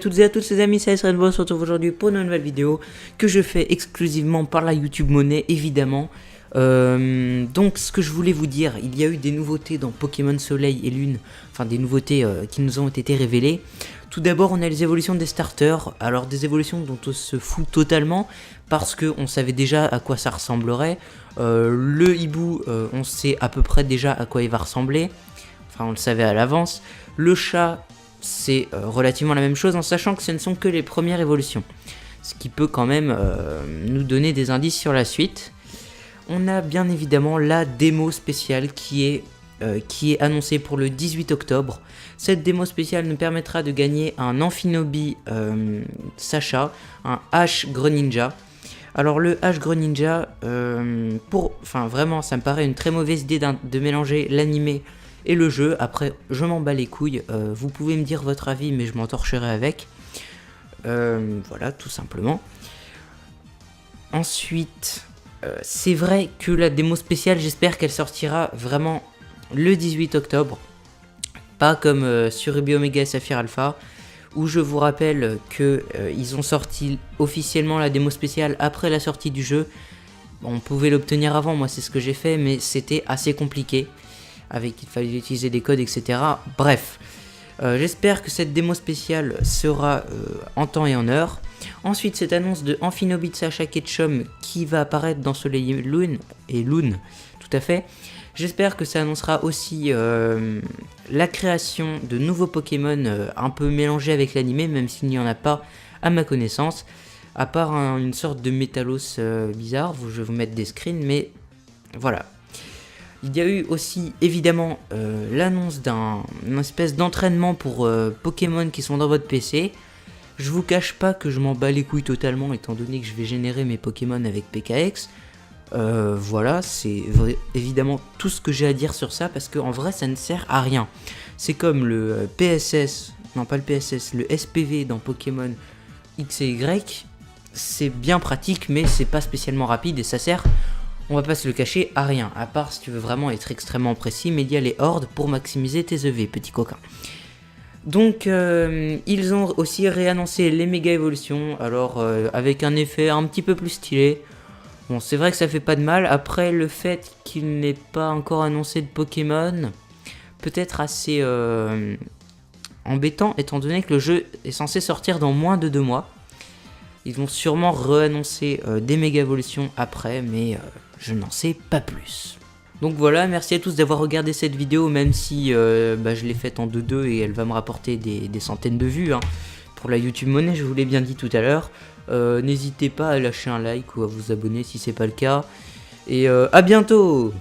Toutes et à tous les amis, c'est Rainbow, on se retrouve aujourd'hui pour une nouvelle vidéo que je fais exclusivement par la YouTube Monnaie, évidemment. Donc ce que je voulais vous dire, il y a eu des nouveautés dans Pokémon Soleil et Lune, enfin des nouveautés qui nous ont été révélées. Tout d'abord, on a les évolutions des starters, alors des évolutions dont on se fout totalement, parce qu'on savait déjà à quoi ça ressemblerait. Le hibou, on sait à peu près déjà à quoi il va ressembler, enfin on le savait à l'avance. Le chat, c'est relativement la même chose en sachant que ce ne sont que les premières évolutions. Ce qui peut quand même nous donner des indices sur la suite. On a bien évidemment la démo spéciale qui est annoncée pour le 18 octobre. Cette démo spéciale nous permettra de gagner un Amphinobi Sacha, un H Greninja. Alors le H Greninja, vraiment ça me paraît une très mauvaise idée de mélanger l'animé et le jeu. Après je m'en bats les couilles, vous pouvez me dire votre avis mais je m'en torcherai avec. Voilà tout simplement. Ensuite c'est vrai que la démo spéciale, j'espère qu'elle sortira vraiment le 18 octobre. Pas comme sur Ruby Omega et Saphir Alpha, où je vous rappelle qu'ils ont sorti officiellement la démo spéciale après la sortie du jeu. On pouvait l'obtenir avant, moi c'est ce que j'ai fait, mais c'était assez compliqué. Il fallait utiliser des codes, etc. Bref, j'espère que cette démo spéciale sera en temps et en heure. Ensuite, cette annonce de Amphinobi de Sacha Ketchum qui va apparaître dans Soleil et Lune, tout à fait. J'espère que ça annoncera aussi la création de nouveaux Pokémon un peu mélangés avec l'animé, même s'il n'y en a pas à ma connaissance, à part une sorte de Métalos bizarre. Je vais vous mettre des screens, mais voilà. Il y a eu aussi évidemment l'annonce d'une espèce d'entraînement pour Pokémon qui sont dans votre PC. Je vous cache pas que je m'en bats les couilles totalement étant donné que je vais générer mes Pokémon avec PKX. Voilà, c'est évidemment tout ce que j'ai à dire sur ça parce qu'en vrai ça ne sert à rien. C'est comme le PSS, non pas le PSS, le SPV dans Pokémon X et Y. C'est bien pratique mais c'est pas spécialement rapide et ça sert, on va pas se le cacher, à rien. À part si tu veux vraiment être extrêmement précis, mais il y a les hordes pour maximiser tes EV, petit coquin. Donc ils ont aussi réannoncé les méga évolutions, alors avec un effet un petit peu plus stylé. Bon, c'est vrai que ça fait pas de mal. Après, le fait qu'il n'ait pas encore annoncé de Pokémon, peut-être assez embêtant, étant donné que le jeu est censé sortir dans moins de 2 mois. Ils vont sûrement réannoncer des méga évolutions après, mais je n'en sais pas plus. Donc voilà, merci à tous d'avoir regardé cette vidéo, même si je l'ai faite en 2-2 et elle va me rapporter des centaines de vues. Hein. Pour la YouTube Monnaie, je vous l'ai bien dit tout à l'heure. N'hésitez pas à lâcher un like ou à vous abonner si c'est pas le cas. Et à bientôt!